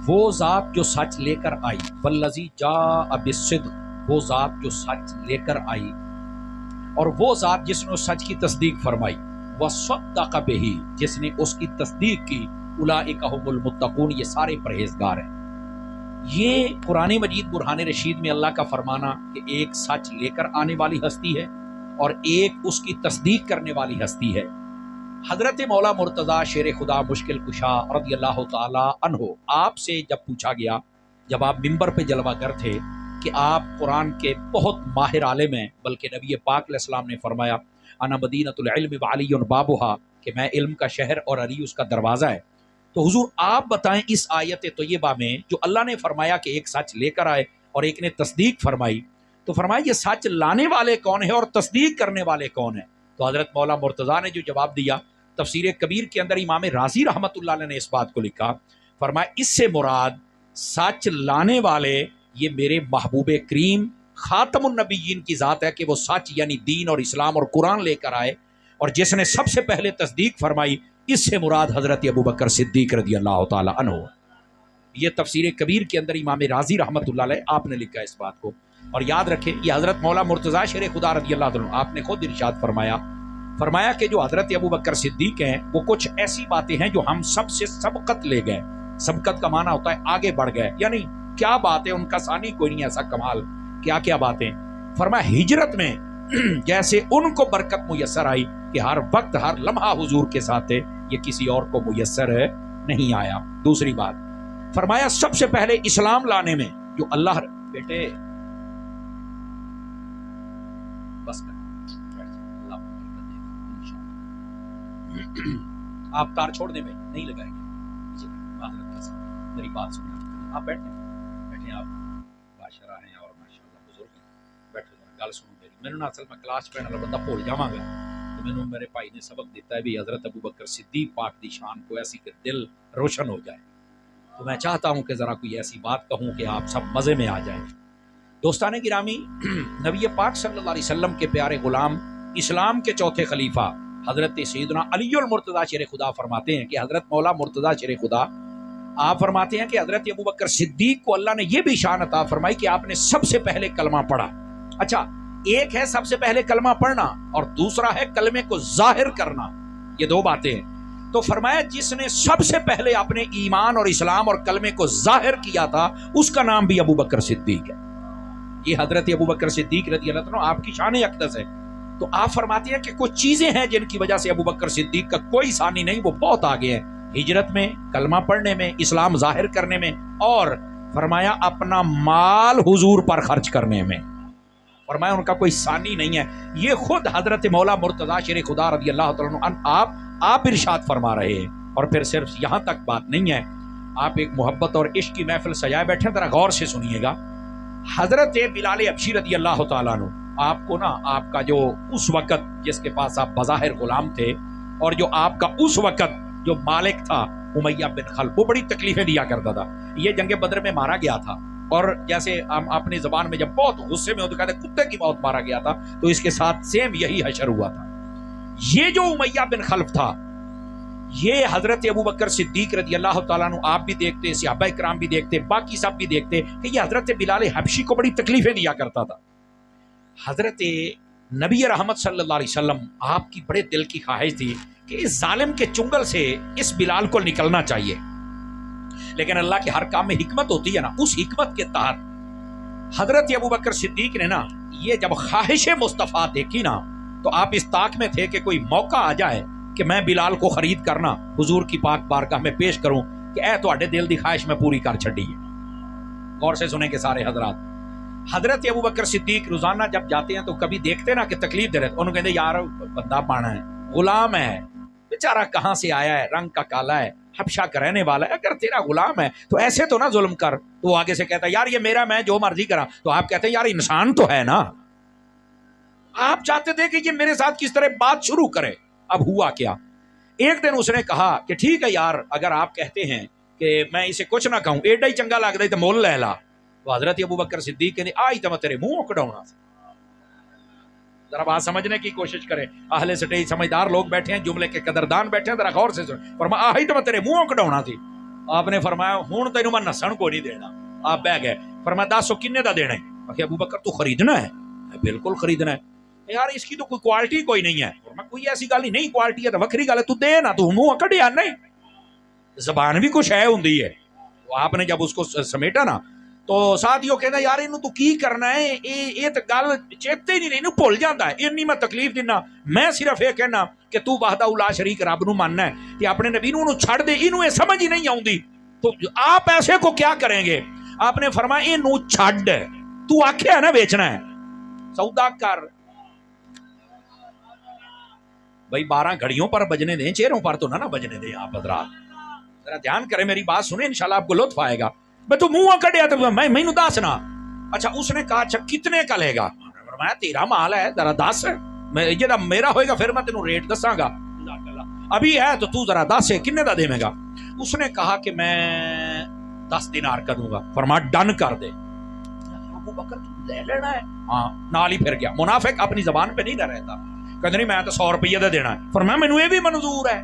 وہ ذات جو سچ لے کر آئی، والذی جاء بالصدق، وہ ذات جو سچ لے کر آئی، اور وہ ذات جس نے سچ کی تصدیق فرمائی، وصدق بہ، جس نے اس کی تصدیق کی، اولئک ھم المتقون، یہ سارے پرہیزگار ہیں۔ یہ قرآن مجید برہان رشید میں اللہ کا فرمانا کہ ایک سچ لے کر آنے والی ہستی ہے اور ایک اس کی تصدیق کرنے والی ہستی ہے۔ حضرت مولا مرتضیٰ شیر خدا مشکل کشا رضی اللہ تعالی عنہ، آپ سے جب پوچھا گیا، جب آپ ممبر پہ جلوہ گر تھے کہ آپ قرآن کے بہت ماہر عالم ہیں، بلکہ نبی پاک علیہ السلام نے فرمایا انا مدینۃ العلم وعلی بابھا، کہ میں علم کا شہر اور علی اس کا دروازہ ہے۔ تو حضور آپ بتائیں اس آیت طیبہ میں جو اللہ نے فرمایا کہ ایک سچ لے کر آئے اور ایک نے تصدیق فرمائی، تو فرمایا یہ سچ لانے والے کون ہیں اور تصدیق کرنے والے کون ہیں؟ تو حضرت مولا مرتضیٰ نے جو جواب دیا، تفسیر کبیر کے اندر امام رازی رحمۃ اللہ علیہ نے اس بات کو لکھا، فرمایا اس سے مراد سچ لانے والے یہ میرے محبوب کریم خاتم النبیین کی ذات ہے کہ وہ سچ یعنی دین اور اسلام اور قرآن لے کر آئے، اور جس نے سب سے پہلے تصدیق فرمائی اس سے مراد حضرت ابوبکر صدیق رضی اللہ تعالی عنہ۔ یہ تفسیر کبیر کے اندر امام رازی رحمۃ اللہ علیہ آپ نے لکھا اس بات کو۔ اور یاد رکھیں یہ حضرت مولا مرتضیٰ شیر خدا رضی اللہ عنہ، آپ نے خود ارشاد فرمایا کہ جو حضرت ابوبکر صدیق ہیں وہ کچھ ایسی باتیں ہیں جو ہم سب سے سبقت لے گئے۔ سبقت کا معنی ہوتا ہے آگے بڑھ گئے، یعنی کیا بات ہے، ان کا ثانی کوئی نہیں ایسا کمال، کیا کیا باتیں۔ فرمایا ہجرت میں جیسے ان کو برکت میسر آئی کہ ہر وقت ہر لمحہ حضور کے ساتھ تھے، یہ کسی اور کو میسر نہیں آیا۔ دوسری بات فرمایا سب سے پہلے اسلام لانے میں جو اللہ بیٹے بس کر آپ تار چھوڑنے میں نہیں لگائیں گے، میری بات سنیں، آپ بیٹھیں آپ بادشاہ ہیں اور ماشاءاللہ بزرگ ہیں، بیٹھو گل سنو میری۔ میں نے اصل میں کلاس پڑھنے والا بندہ بھول جاواں گا، تو میں نے میرے بھائی نے سبق دیتا ہے بھی حضرت ابوبکر صدیق پاک دی شان کو ایسی کہ دل روشن ہو جائے، تو میں چاہتا ہوں کہ ذرا کوئی ایسی بات کہوں کہ آپ سب مزے میں آ جائیں۔ دوستان گرامی، نبی پاک صلی اللہ علیہ وسلم کے پیارے غلام، اسلام کے چوتھے خلیفہ حضرت سیدنا علی المرتضیٰ شیر خدا فرماتے ہیں کہ حضرت مولا مرتضیٰ شیر خدا آپ فرماتے ہیں کہ حضرت ابوبکر صدیق کو اللہ نے یہ بھی شان عطا فرمائی کہ آپ نے سب سے پہلے کلمہ پڑھا۔ اچھا، ایک ہے سب سے پہلے کلمہ پڑھنا اور دوسرا ہے کلمے کو ظاہر کرنا، یہ دو باتیں ہیں۔ تو فرمایا جس نے سب سے پہلے اپنے ایمان اور اسلام اور کلمے کو ظاہر کیا تھا اس کا نام بھی ابوبکر صدیق ہے۔ یہ حضرت ابوبکر صدیق رضی اللہ عنہ آپ کی شان اقدس ہے۔ تو آپ فرماتے ہیں کہ کچھ چیزیں ہیں جن کی وجہ سے ابوبکر صدیق کا کوئی ثانی نہیں، وہ بہت آگے ہیں، ہجرت میں، کلمہ پڑھنے میں، اسلام ظاہر کرنے میں، اور فرمایا اپنا مال حضور پر خرچ کرنے میں، فرمایا ان کا کوئی ثانی نہیں ہے۔ یہ خود حضرت مولا مرتضیٰ شیر خدا رضی اللہ تعالیٰ عنہ آپ ارشاد فرما رہے ہیں۔ اور پھر صرف یہاں تک بات نہیں ہے، آپ ایک محبت اور عشق کی محفل سجائے بیٹھے، ذرا غور سے سنیے گا۔ حضرت بلال حبشی رضی اللہ تعالیٰ عنہ، آپ کو نا آپ کا جو اس وقت جس کے پاس آپ بظاہر غلام تھے اور جو آپ کا اس وقت جو مالک تھا امیہ بن خلف، وہ بڑی تکلیفیں دیا کرتا تھا۔ یہ جنگ بدر میں مارا گیا تھا، اور جیسے ہم اپنی زبان میں جب بہت غصے میں ہوتے کہتے ہیں کتے کی موت مارا گیا تھا، تو اس کے ساتھ سیم یہی حشر ہوا تھا۔ یہ جو امیہ بن خلف تھا، یہ حضرت ابوبکر صدیق رضی اللہ تعالیٰ عنہ آپ بھی دیکھتے، صحابہ کرام بھی دیکھتے، باقی سب بھی دیکھتے کہ یہ حضرت بلال حبشی کو بڑی تکلیفیں دیا کرتا تھا۔ حضرت نبی رحمت صلی اللہ علیہ وسلم آپ کی بڑے دل کی خواہش تھی کہ اس ظالم کے چنگل سے اس بلال کو نکلنا چاہیے، لیکن اللہ کے ہر کام میں حکمت ہوتی ہے نا، اس حکمت کے تحت حضرت ابوبکر صدیق نے نا یہ جب خواہش مصطفیٰ دیکھی نا، تو آپ اس طاق میں تھے کہ کوئی موقع آ جائے کہ میں بلال کو خرید کرنا حضور کی پاک بارگاہ میں پیش کروں کہ اے تواڈے دل دی خواہش میں پوری کر چھڈی ہے۔ غور سے سنیں کہ سارے حضرات، حضرت ابوبکر صدیق روزانہ جب جاتے ہیں تو کبھی دیکھتے نا کہ تکلیف دے رہے، انہوں کہتے یار بندہ پانا ہے، غلام ہے بیچارہ، کہاں سے آیا ہے، رنگ کا کالا ہے، حبشہ کا رہنے والا ہے، اگر تیرا غلام ہے تو ایسے تو نہ ظلم کر۔ تو وہ آگے سے کہتا ہے یار یہ میرا، میں جو مرضی کرا۔ تو آپ کہتے ہیں یار انسان تو ہے نا، آپ چاہتے تھے کہ یہ میرے ساتھ کس طرح بات شروع کرے۔ اب ہوا کیا، ایک دن اس نے کہا کہ ٹھیک ہے یار، اگر آپ کہتے ہیں کہ میں اسے کچھ نہ کہوں، ایڈا ہی چنگا لگتا ہے تو مول لے لا۔ تو حضرت ابوبکر صدیق کہتے آئی تو میں تیرے منہ کڈاؤنا سے۔ ذرا بات سمجھنے کی کوشش کریں، اہل سٹیج سمجھدار لوگ بیٹھے ہیں، جملے کے قدردان بیٹھے ہیں، ذرا غور سے سنیں۔ فرمایا آئی تو میں تیرے منہ کڈاؤنا سی۔ آپ نے فرمایا ہوں تینوں میں نسن کو نہیں دینا. آپ بہ گئے. فرمایا 10 کنے دا دینا ہے؟ ابو بکر تو خریدنا ہے. بالکل خریدنا ہے. یار اس کی تو کوئی کوالٹی کوئی نہیں ہے. فرمایا کوئی ایسی گل ہی نہیں, کوالٹی ہے تو وکری گل ہے, تو دے نا, تو منہ کڈیا نہیں. زبان بھی کچھ ہے ہوندی ہے. آپ نے جب اس کو سمیٹا نا تو ساتھیوں کہنا یار انہوں تو کی کرنا ہے, یہ تو گل چیتے ہی نہیں, بھول جاتا ہے. انی میں تکلیف دینا, میں صرف یہ کہنا کہ تو وحدہ لا شریک رب نو ماننا ہے کہ اپنے نبی نو چھڑ دے, انہوں یہ سمجھ ہی نہیں آؤندی, تو آپ ایسے کو کیا کریں گے؟ آپ نے فرمایا انہوں چھڑ, تو آکھیا ہے نا بیچنا ہے, سودا کر. بھائی 12 گھڑیوں پر بجنے دیں, چہروں پر تو نہ بجنے دیں. آپ حضرات ذرا دھیان کریں, میری بات سنیں, انشاءاللہ آپ کو لطف آئے گا. میں تو منہ کڈیا تو میں مینوں دسنا. اچھا اس نے کہا اچھا کتنے کا لے گا؟ فرمایا تیرا مال ہے, ذرا دس, میں جب میرا ہوئے گا پھر میں تینوں ریٹ دساں گا. ابھی ہے تو ذرا دس ہے, کنے دا دے گا؟ اس نے کہا کہ میں 10 دینار کا دوں گا. فرمایا ڈن کر دے. ابو بکر تو لے لینا ہے؟ ہاں, نال ہی پھر گیا. منافق اپنی زبان پہ نہیں نہ رہتا, کہتے نہیں میں تو 100 روپیہ دا دینا ہے. فرمایا مینوں یہ بھی منظور ہے.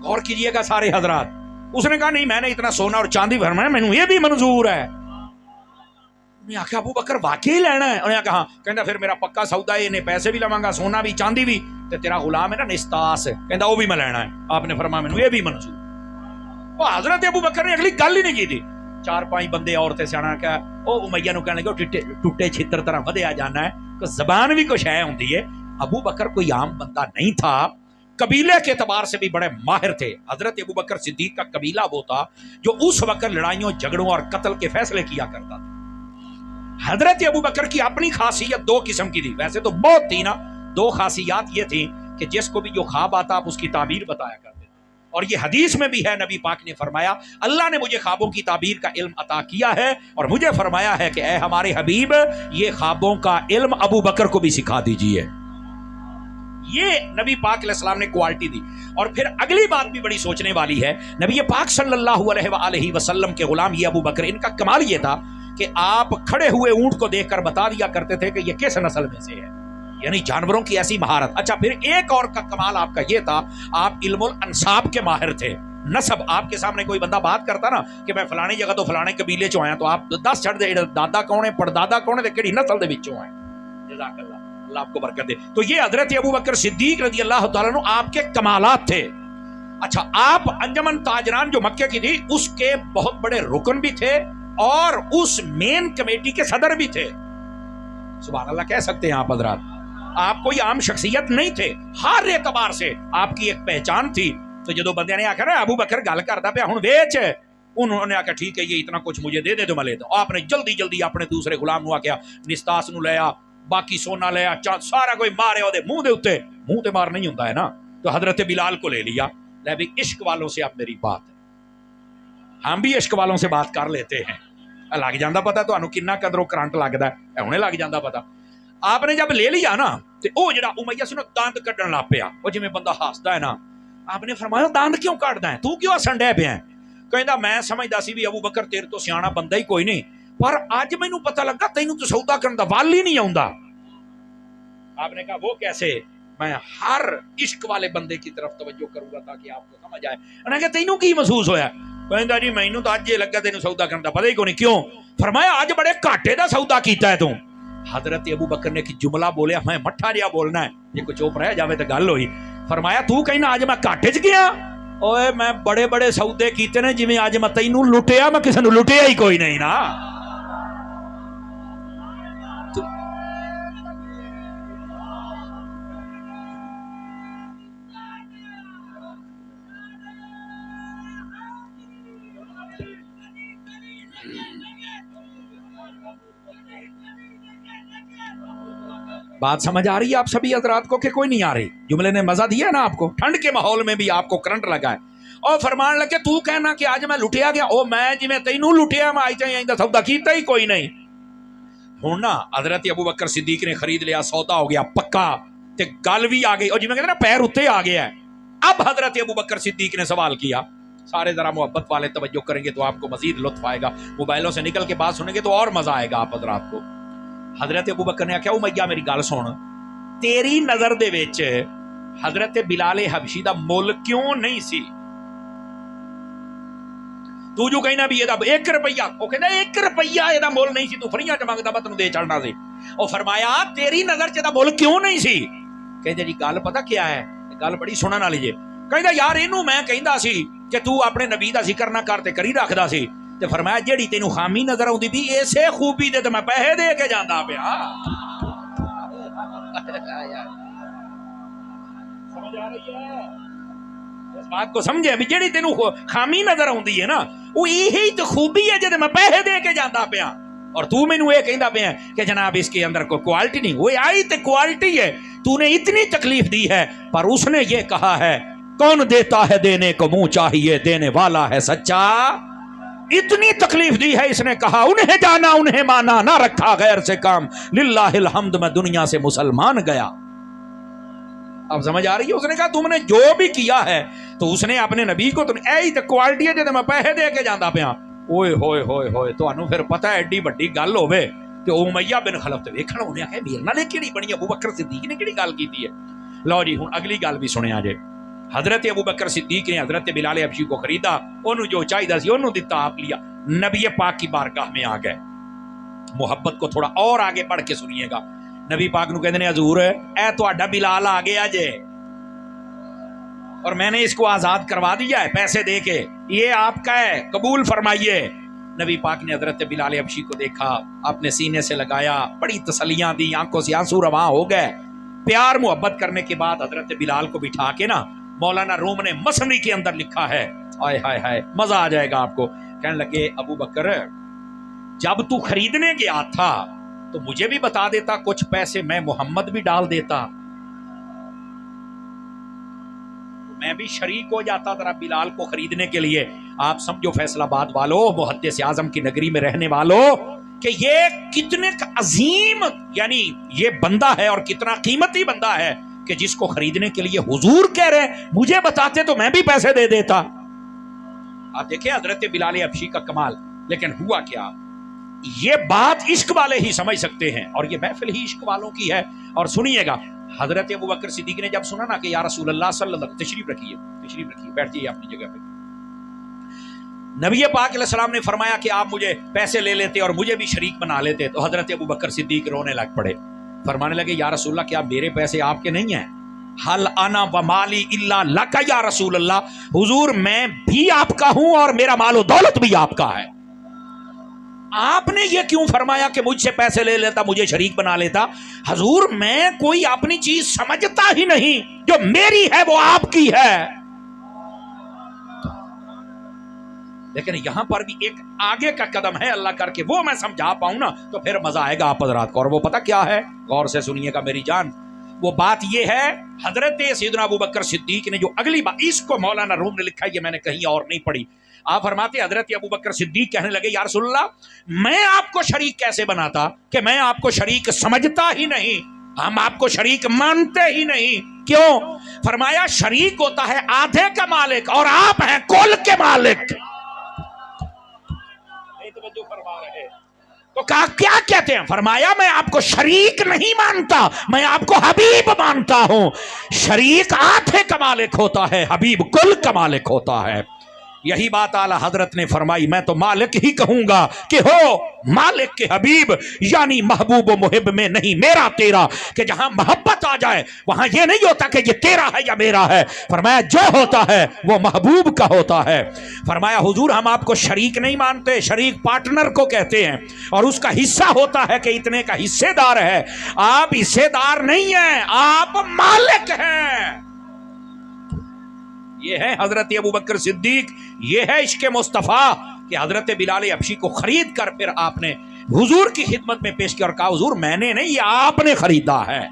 غور کیجئے گا سارے حضرات. اس نے کہا نہیں میں نے اتنا سونا اور چاندی, فرمایا مینوں یہ بھی منظور ہے. انہیں آخیا ابو بکر واقعی لینا ہے؟ انہیں کہا, کہندا پھر میرا پکا سودا ہے, انہیں پیسے بھی لواں گا, سونا بھی چاندی بھی, تے تیرا غلام ہے نا نستاس, کہندا وہ بھی میں لینا ہے. آپ نے فرمایا مینوں یہ بھی منظور. وہ حضرت ابو بکر نے اگلی گل ہی نہیں کی تھی. 4-5 بندے اور تے سیاںا کہ او امیہ نو کہنے لگے ٹوٹے چھتر طرح ودیا جانا ہے, کہ زبان بھی کچھ ہے ہوندی ہے. ابو بکر کوئی عام بندہ نہیں تھا, قبیلے کے اعتبار سے بھی بڑے ماہر تھے. حضرت ابو بکر صدیق کا قبیلہ وہ تھا جو اس وقت لڑائیوں جھگڑوں اور قتل کے فیصلے کیا کرتا تھا. حضرت ابو بکر کی اپنی خاصیت 2 قسم کی تھی, ویسے تو بہت تھی نا. 2 خاصیات یہ تھی کہ جس کو بھی جو خواب آتا آپ اس کی تعبیر بتایا کرتے, اور یہ حدیث میں بھی ہے, نبی پاک نے فرمایا اللہ نے مجھے خوابوں کی تعبیر کا علم عطا کیا ہے, اور مجھے فرمایا ہے کہ اے ہمارے حبیب یہ خوابوں کا علم ابو بکر کو بھی سکھا دیجئے. یہ نبی پاک علیہ السلام نے کوالٹی دی. اور پھر اگلی بات بھی بڑی سوچنے والی ہے. نبی پاک صلی اللہ علیہ وآلہ وسلم کے غلام یہ ابو بکر, ان کا کمال یہ تھا کہ آپ کھڑے ہوئے اونٹ کو دیکھ کر بتا دیا کرتے تھے کہ یہ کس نسل میں سے ہے, یعنی جانوروں کی ایسی مہارت. اچھا پھر ایک اور کا کمال آپ کا یہ تھا, آپ علم الانساب کے ماہر تھے. نسب, آپ کے سامنے کوئی بندہ بات کرتا نا کہ میں فلانی جگہ تو فلانے قبیلے چوں آیا, تو آپ 10 چھڑ دے دادا کون ہے, پڑدادا کون ہے, تے کیڑی نسل دے وچوں آئے. جزاک اللہ, اللہ آپ کو برکت دے. تو یہ حضرت ابو بکر صدیق رضی اللہ تعالیٰ عنہ آپ کے کمالات تھے. اچھا آپ انجمن تاجران جو مکے کی تھی اس کے بہت بڑے رکن بھی تھے, اور اس مین کمیٹی کے صدر بھی تھے. سبحان اللہ کہہ سکتے ہیں آپ حضرات. آپ کوئی عام شخصیت نہیں تھے, ہر اعتبار سے آپ کی ایک پہچان تھی. تو جدو بندے نے آخر ابو بکر گل کرتا پیا ہوں ویچ, انہوں نے آخر ٹھیک ہے یہ اتنا کچھ مجھے دے دے تو میں لیتا ہوں. آپ نے جلدی جلدی اپنے دوسرے غلام نو آخیا نستاس نو لیا, باقی سونا لیا, سارا کوئی مارے وہ منہ دے اوتے, منہ تے مار نہیں ہوتا ہے نا. تو حضرت بلال کو لے لیا. لے بھی عشق والوں سے اب میری بات ہے, ہم بھی عشق والوں سے بات کر لیتے ہیں. لگ جاندہ پتا تو کنا قدروں کرنٹ لگتا ہے, انہیں لگ جاندہ پتا. آپ نے جب لے لیا نا تو وہ جڑا امیہ سی نا دانت کڈن لگ پیا, وہ جویں بندہ ہسدا ہے نا. آپ نے فرمایا دانت کیوں کڈدا ہے, تو کیوں ہسن ڈے پیا؟ کہندا میں سمجھدا سی بھی ابو بکر تیرے تو سیاںا بندہ ہی کوئی نہیں, پر اج مینوں پتہ لگا تینوں تو سودا کرن دا وال ہی نہیں آوندا. آپ نے کہا وہ کیسے؟ میں ہر عشق والے بندے کی طرف توجہ کروں گا تاکہ آپ کو سمجھ آئے. انہوں نے کہا تینوں کی محسوس ہویا؟ کہندا جی مینوں تو اج یہ لگا تینوں سودا کرن دا پتہ ہی کوئی نہیں. کیوں؟ فرمایا اج بڑے گھاٹے دا سودا کیتا ہے تو. حضرت ابو بکر نے ایک جملہ بولیا, میں مٹھا جہا بولنا ہے, یہ کوئی چوپ رہ جاوے تو گل ہوئی. فرمایا تو کہنا اج میں گھاٹے چ گیا؟ اوے میں بڑے بڑے سودے کیتے نے, جویں اج میں تینوں لٹیا, میں کسے نو لٹیا ہی کوئی نہیں نا. بات سمجھ آ رہی ہے آپ سبھی حضرات کو کہ کوئی نہیں آ رہی؟ جملے نے مزہ دیا نا آپ کو, ٹھنڈ کے ماحول میں بھی آپ کو کرنٹ لگا ہے. اور فرمان لگے تو کہنا کہ آج میں لٹیا گیا, او میں جی میں تینوں لٹیا, میں آئی چاہیے آئندہ سودا کیتا ہی کوئی نہیں. ہوں نا حضرت ابو بکر صدیق نے خرید لیا, سودا ہو گیا پکا, تے گل بھی آ گئی, اور جی میں کہتے نا پیر اتنے آ گیا ہے. اب حضرت ابو بکر صدیق نے سوال کیا. سارے ذرا محبت والے توجہ کریں گے تو آپ کو مزید لطف آئے گا, موبائلوں سے نکل کے بات سنیں گے تو اور مزہ آئے گا آپ حضرات کو. حضرت ابو بکر نے کہا امیہ میری گل سن, تیری نظر دے وچ حضرت بلال حبشی دا مول کیوں نہیں سی؟ تو جو کہنا بھی یہ 1 روپیہ، وہ کہنا 1 روپیہ یہ مول نہیں سی، تو فریاں چ منگتا میں تینوں دے چڑنا سی۔ اور فرمایا تیری نظر چ مول کیوں نہیں سی؟ کہتے جی گل پتہ کیا ہے، گل بڑی سنن والی جے۔ کہندا یار اینوں میں کہندا سی کہ تو اپنے نبی دا ذکر نہ کر تے کری رکھدا سی، تے فرمایا جیڑی تینوں خامی نظر آوندی بھی ایسے خوبی دے تے میں پیسے دے کے جاندا پیا۔ سمجھ آ رہی ہے اس بات کو؟ سمجھے بھی جیڑی تینوں خامی نظر آوندی ہے نا، وہ یہی تو خوبی ہے جے میں پیسے دے کے جاندا پیا، اور تو مینوں یہ کہندا پیا کہ جناب اس کے اندر کوئی کوالٹی نہیں۔ وہ آئی تے کوالٹی ہے، تو نے اتنی تکلیف دی ہے، پر اس نے یہ کہا ہے کون دیتا ہے دینے کو منہ چاہیے، دینے والا ہے سچا۔ اتنی تکلیف دی ہے، اس نے کہا انہیں جانا انہیں مانا، نہ رکھا غیر سے کام، للہ الحمد میں دنیا سے مسلمان گیا۔ اب سمجھ آ رہی ہے؟ اس نے کہا تم نے جو بھی کیا ہے تو اس نے اپنے نبی کو تو ایہی تے کوالٹی ہے جے میں پیسے دے کے جاندا پیا۔ اوئے ہوئے ہوئے ہوئے، تانوں پھر پتہ ہے ایڈی بڑی گل ہوے تے امیہ بن خلف تے ویکھنا انہیں کہ میرے نال کیڑی بنی، ابو بکر صدیق نے کیڑی گل کیتی ہے۔ لو جی ہن اگلی گل بھی سنیا جے۔ حضرت ابو بکر صدیق نے حضرت بلال حبشی کو خریدا، انہوں جو چاہیے سی انہوں دتا، آپ لیا، نبی پاک کی بارگاہ میں آ گئے۔ محبت کو تھوڑا اور آگے پڑھ کے سنیے گا۔ نبی پاک نو کہندے نے حضور اے تہاڈا بلال آ گیا جے، اور میں نے اس کو آزاد کروا دیا ہے پیسے دے کے، یہ آپ کا ہے، قبول فرمائیے۔ نبی پاک نے حضرت بلال حبشی کو دیکھا، اپنے سینے سے لگایا، بڑی تسلیاں دی، آنکھوں سے آنسو رواں ہو گئے۔ پیار محبت کرنے کے بعد حضرت بلال کو بٹھا کے نا، مولانا روم نے مثنوی کے اندر لکھا ہے، ہائے ہائے ہائے مزہ آ جائے گا آپ کو، کہنے لگے ابو بکر جب تو خریدنے گیا تھا تو مجھے بھی بتا دیتا، کچھ پیسے میں محمد بھی ڈال دیتا، میں بھی شریک ہو جاتا ذرا بلال کو خریدنے کے لیے۔ آپ سمجھو فیصل آباد والوں، محدث اعظم کی نگری میں رہنے والوں، کہ یہ کتنے عظیم یعنی یہ بندہ ہے اور کتنا قیمتی بندہ ہے کہ جس کو خریدنے کے لیے حضور کہہ رہے ہیں مجھے بتاتے تو میں بھی پیسے دے دیتا۔ آپ دیکھیں حضرت بلال حبشی کا کمال۔ لیکن ہوا کیا، یہ بات عشق والے ہی سمجھ سکتے ہیں، اور یہ محفل ہی عشق والوں کی ہے۔ اور سنیے گا، حضرت ابو بکر صدیق نے جب سنا نا کہ یا رسول اللہ صلی اللہ علیہ وسلم، تشریف رکھیے بیٹھ جائیے اپنی جگہ پہ۔ نبی پاک علیہ السلام نے فرمایا کہ آپ مجھے پیسے لے لیتے اور مجھے بھی شریک بنا لیتے، تو حضرت ابو بکر صدیق رونے لگ پڑے، فرمانے لگے یا رسول اللہ کیا میرے پیسے آپ کے نہیں ہیں؟ حل انا و مالی الا لک یا رسول اللہ، حضور میں بھی آپ کا ہوں اور میرا مال و دولت بھی آپ کا ہے، آپ نے یہ کیوں فرمایا کہ مجھ سے پیسے لے لیتا مجھے شریک بنا لیتا؟ حضور میں کوئی اپنی چیز سمجھتا ہی نہیں، جو میری ہے وہ آپ کی ہے۔ لیکن یہاں پر بھی ایک آگے کا قدم ہے، اللہ کر کے وہ میں سمجھا پاؤں نا تو پھر مزہ آئے گا آپ حضرات کو۔ اور وہ پتہ کیا ہے، غور سے سنیے گا میری جان، وہ بات یہ ہے حضرت سیدنا ابو بکر صدیق نے جو اگلی بات، اس کو مولانا روم نے لکھا ہے، یہ میں نے کہیں اور نہیں پڑھی۔ آپ فرماتے حضرت ابو بکر صدیق کہنے لگے یا رسول اللہ میں آپ کو شریک کیسے بناتا کہ میں آپ کو شریک سمجھتا ہی نہیں، ہم آپ کو شریک مانتے ہی نہیں۔ کیوں؟ فرمایا شریک ہوتا ہے آدھے کا مالک اور آپ ہیں کل کے مالک۔ تو کہا کیا کہتے ہیں؟ فرمایا میں آپ کو شریک نہیں مانتا، میں آپ کو حبیب مانتا ہوں۔ شریک آدھے کا مالک ہوتا ہے، حبیب کل کا مالک ہوتا ہے۔ یہی بات اعلیٰ حضرت نے فرمائی، میں تو مالک ہی کہوں گا کہ ہو مالک کے حبیب، یعنی محبوب و محب میں نہیں میرا تیرا، کہ جہاں محبت آ جائے وہاں یہ نہیں ہوتا کہ یہ تیرا ہے یا میرا ہے، فرمایا جو ہوتا ہے وہ محبوب کا ہوتا ہے۔ فرمایا حضور ہم آپ کو شریک نہیں مانتے، شریک پارٹنر کو کہتے ہیں، اور اس کا حصہ ہوتا ہے کہ اتنے کا حصے دار ہے، آپ حصے دار نہیں ہیں، آپ مالک ہیں۔ یہ ہے حضرت ابو بکر صدیق، یہ ہے عشق مصطفیٰ کہ حضرت بلال حبشی کو خرید کر پھر آپ نے حضور کی خدمت میں پیش کیا اور کہا حضور میں نے نہیں، یہ آپ نے خریدا ہے،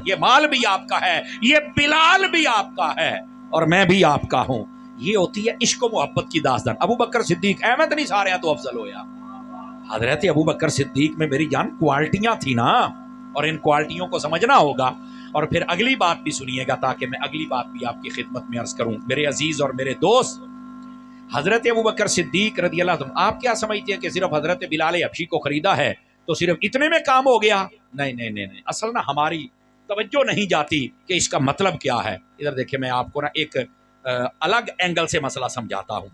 یہ مال بھی آپ کا ہے، یہ بلال بھی آپ کا ہے اور میں بھی آپ کا ہوں۔ یہ ہوتی ہے عشق و محبت کی داستان۔ ابو بکر صدیق احمد نہیں سارے تو افضل ہویا، حضرت ابو بکر صدیق میں میری جان کوالٹیاں تھی نا، اور ان کوالٹیوں کو سمجھنا ہوگا۔ اور پھر اگلی بات بھی سنیے گا تاکہ میں اگلی بات بھی آپ کی خدمت میں عرض کروں۔ میرے عزیز اور میرے دوست، حضرت ابو بکر صدیق رضی اللہ عنہ، آپ کیا سمجھتے ہیں کہ صرف حضرت بلال حبشی کو خریدا ہے تو صرف اتنے میں کام ہو گیا؟ نہیں نہیں نہیں نہیں، اصل نا ہماری توجہ نہیں جاتی کہ اس کا مطلب کیا ہے۔ ادھر دیکھیں میں آپ کو نا ایک الگ اینگل سے مسئلہ سمجھاتا ہوں۔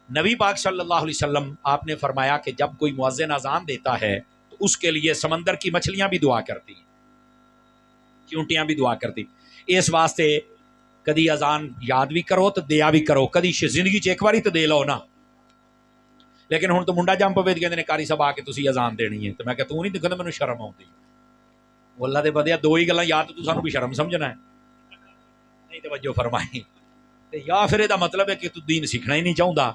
نبی پاک صلی اللہ علیہ وسلم آپ نے فرمایا کہ جب کوئی مؤذن اذان دیتا ہے تو اس کے لیے سمندر کی مچھلیاں بھی دعا کرتی ہیں، چونٹیاں بھی دعا کرتی. اس واسطے کدی اذان یاد بھی کرو تو دیا بھی کرو، کدی زندگی چ ایک باری تو دے لو نا. لیکن ہوں تو منڈا جم پوے کہتے ہیں کاری صاحب آ کے تسی اذان دینی ہے، تو میں کہ تو نہیں دکھا مینوں شرم آتی. وہ اللہ دے بدیا دو ہی گلاں، یا تو سانوں بھی شرم سمجھنا ہے، نہیں توجہ فرمائی، یا پھر یہ مطلب ہے کہ تو دین سیکھنا ہی نہیں چاہتا.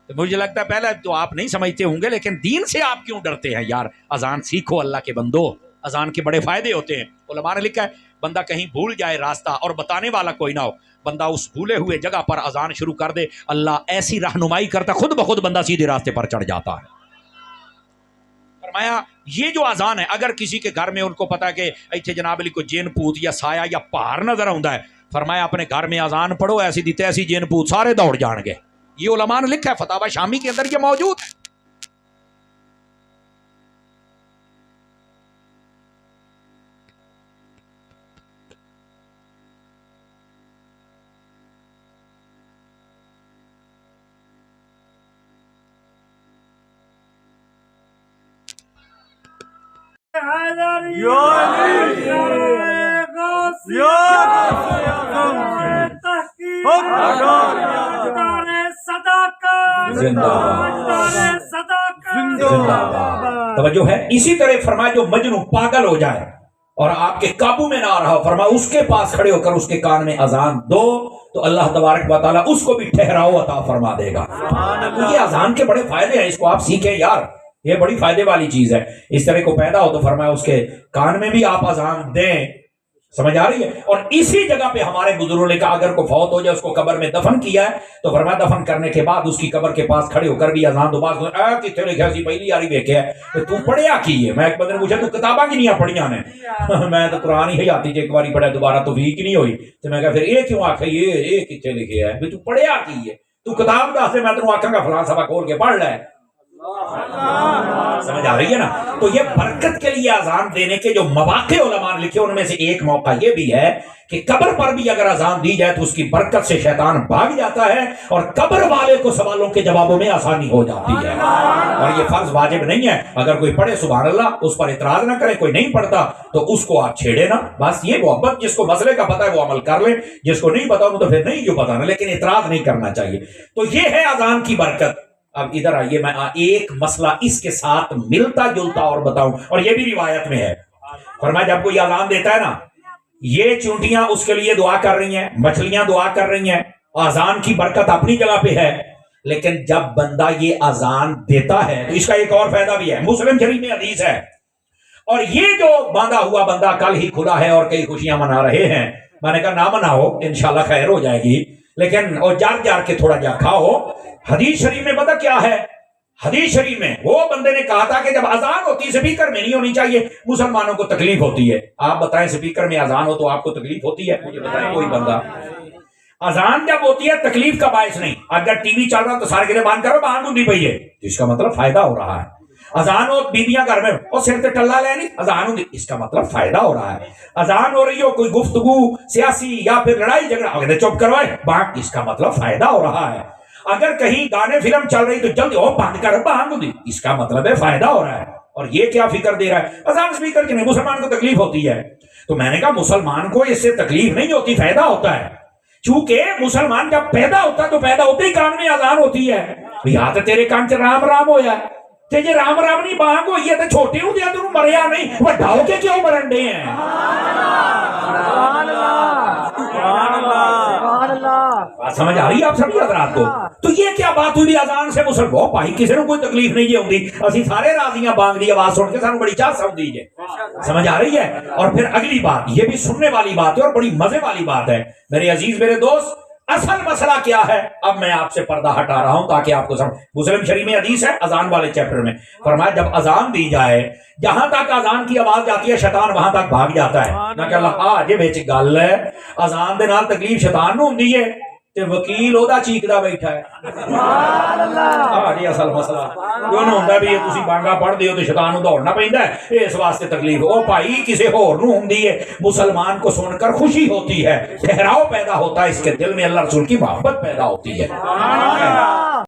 تو مجھے لگتا ہے پہلے تو آپ نہیں سمجھتے ہوں گے، لیکن دین سے آپ کیوں ڈرتے ہیں یار؟ اذان سیکھو اللہ کے بندو، اذان کے بڑے فائدے ہوتے ہیں. علماء نے لکھا ہے بندہ کہیں بھول جائے راستہ اور بتانے والا کوئی نہ ہو، بندہ اس بھولے ہوئے جگہ پر اذان شروع کر دے، اللہ ایسی رہنمائی کرتا خود بخود بندہ سیدھے راستے پر چڑھ جاتا ہے. فرمایا یہ جو اذان ہے، اگر کسی کے گھر میں ان کو پتا ہے کہ ایتھے جناب علی کو جین پوت یا سایہ یا پہاڑ نظر آتا ہے، فرمایا اپنے گھر میں اذان پڑھو، ایسی دیتے ایسی جین پوت سارے دوڑ جان گے. یہ علماء نے لکھا ہے، فتاوی شامی کے اندر یہ موجود ہے. توجہ ہے. اسی طرح فرمایا جو مجنون پاگل ہو جائے اور آپ کے قابو میں نہ آ رہا ہو، فرمایا اس کے پاس کھڑے ہو کر اس کے کان میں اذان دو تو اللہ تبارک و تعالیٰ اس کو بھی ٹھہراؤ عطا فرما دے گا. یہ اذان کے بڑے فائدے ہیں، اس کو آپ سیکھیں یار، یہ بڑی فائدے والی چیز ہے. اس طرح کو پیدا ہو تو فرمایا اس کے کان میں بھی آپ اذان دیں. سمجھ آ رہی ہے؟ اور اسی جگہ پہ ہمارے بزرگوں نے کہا اگر کوئی فوت ہو جائے، اس کو قبر میں دفن کیا ہے، تو فرمایا دفن کرنے کے بعد اس کی قبر کے پاس کھڑے ہو کر بھی اذان دو. بعض کتنے لکھا سی پہلی یاری دیکھے ہے تو پڑھیا کی ہے. میں ایک بندے نے پوچھا تو کتاباں کی نہیں پڑھیاں نے؟ میں تو قرآن ہی آتی ایک باری پڑھا دوبارہ تو ویک نہیں ہوئی. تو میں کہا پھر یہ کیوں آخ یہ کتنے لکھے ہے؟ تو پڑھیا کی ہے، تو کتاب دس میں تینوں آخا گا فلاں سبق کھول کے پڑھ لے. سمجھ آ رہی ہے نا؟ تو یہ برکت کے لیے اذان دینے کے جو مواقع علماء نے لکھے ان میں سے ایک موقع یہ بھی ہے کہ قبر پر بھی اگر اذان دی جائے تو اس کی برکت سے شیطان بھاگ جاتا ہے اور قبر والے کو سوالوں کے جوابوں میں آسانی ہو جاتی ہے. اور یہ فرض واجب نہیں ہے، اگر کوئی پڑھے سبحان اللہ، اس پر اعتراض نہ کرے. کوئی نہیں پڑھتا تو اس کو آپ چھیڑے نا، بس یہ محبت. جس کو مسئلے کا پتہ ہے وہ عمل کر لے، جس کو نہیں پتا وہ تو پھر نہیں جو پتا نا، لیکن اعتراض نہیں کرنا چاہیے. تو یہ ہے اذان کی برکت. اب ادھر آئیے، میں ایک مسئلہ اس کے ساتھ ملتا جلتا اور بتاؤں، اور یہ بھی روایت میں ہے. فرمایا جب کوئی اذان دیتا ہے نا، یہ چونٹیاں اس کے لیے دعا کر رہی ہیں، مچھلیاں دعا کر رہی ہیں، اذان کی برکت اپنی جگہ پہ ہے. لیکن جب بندہ یہ اذان دیتا ہے تو اس کا ایک اور فائدہ بھی ہے. مسلم شریف میں حدیث ہے، اور یہ جو باندھا ہوا بندہ کل ہی کھلا ہے اور کئی خوشیاں منا رہے ہیں، میں نے کہا نہ مناؤ، انشاءاللہ خیر ہو جائے گی، لیکن اور جار جار کے تھوڑا جا کھاؤ. حدیث شریف میں پتہ کیا ہے؟ حدیث شریف میں وہ بندے نے کہا تھا کہ جب اذان ہوتی سپیکر میں نہیں ہونی چاہیے، مسلمانوں کو تکلیف ہوتی ہے. آپ بتائیں سپیکر میں اذان ہو تو آپ کو تکلیف ہوتی ہے؟ مجھے بتائیں کوئی بندہ. اذان جب ہوتی ہے تکلیف کا باعث نہیں. اگر ٹی وی چل رہا تو سارے کے بند کرو، باہر ہوتی پئی ہے، اس کا مطلب فائدہ ہو رہا ہے. اذان ہو بیبیاں گھر میں اور سر تے ٹلا لے نہیں، اذان ہوتی، اس کا مطلب فائدہ ہو رہا ہے. اذان ہو رہی ہو کوئی گفتگو سیاسی یا پھر لڑائی جھگڑا، چپ کروائے بانگ، اس کا مطلب فائدہ ہو رہا ہے. اگر کہیں گانے فلم چل رہی تو جلدی ہو بند کر، بانگ ہوتی، اس کا مطلب ہے فائدہ ہو رہا ہے. اور یہ کیا فکر دے رہا ہے اذان سپیکر کی نہیں، مسلمان کو تکلیف ہوتی ہے. تو میں نے کہا مسلمان کو اس سے تکلیف نہیں ہوتی، فائدہ ہوتا ہے. چونکہ مسلمان جب پیدا ہوتا ہے تو پیدا ہوتے ہی کان میں اذان ہوتی ہے. یہاں تو تیرے کان سے رام رام ہویا ہے، تے جے رام رام نہیں بانگ ہوئی ہے تو چھوٹے ہوں دیا تو مریا نہیں، وہ ڈھاؤ کے کیوں مرنڈے ہیں؟ سمجھ آ رہی ہے آپ سبھی حضرات کو؟ تو یہ کیا بات ہوئی اذان سے مسلم وہ بھائی کسی نے کوئی تکلیف نہیں جی ہوتی، اسی سارے راضیاں بانگ دی آواز سن کے سانو بڑی چاہ سمجھی جے. سمجھ آ رہی ہے؟ اور پھر اگلی بات یہ بھی سننے والی بات ہے اور بڑی مزے والی بات ہے. میرے عزیز میرے دوست، اصل مسئلہ کیا ہے؟ اب میں آپ سے پردہ ہٹا رہا ہوں تاکہ آپ کو سمجھ. مسلم شریف میں حدیث ہے اذان والے چیپٹر میں، فرمایا جب اذان دی جائے جہاں تک اذان کی آواز جاتی ہے شیطان وہاں تک بھاگ جاتا ہے. میں کہ اللہ آج وچ گل ہے، اذان دے نال تکلیف شیطان نوں ہوندی ہے تے وکیل اودا چیکدا بیٹھا ہے. سبحان اللہ. جی اصل مسئلہ کیوں نہ ہوندا بھی تسی بانگا پڑھ دیو تے شیطان نوں دوڑنا پیندا ہے، اس واسطے تکلیف. او بھائی کسے ہور نوں ہوندی ہے، مسلمان کو سن کر خوشی ہوتی ہے، ٹھہراؤ پیدا ہوتا ہے، اس کے دل میں اللہ رسول کی محبت پیدا ہوتی ہے.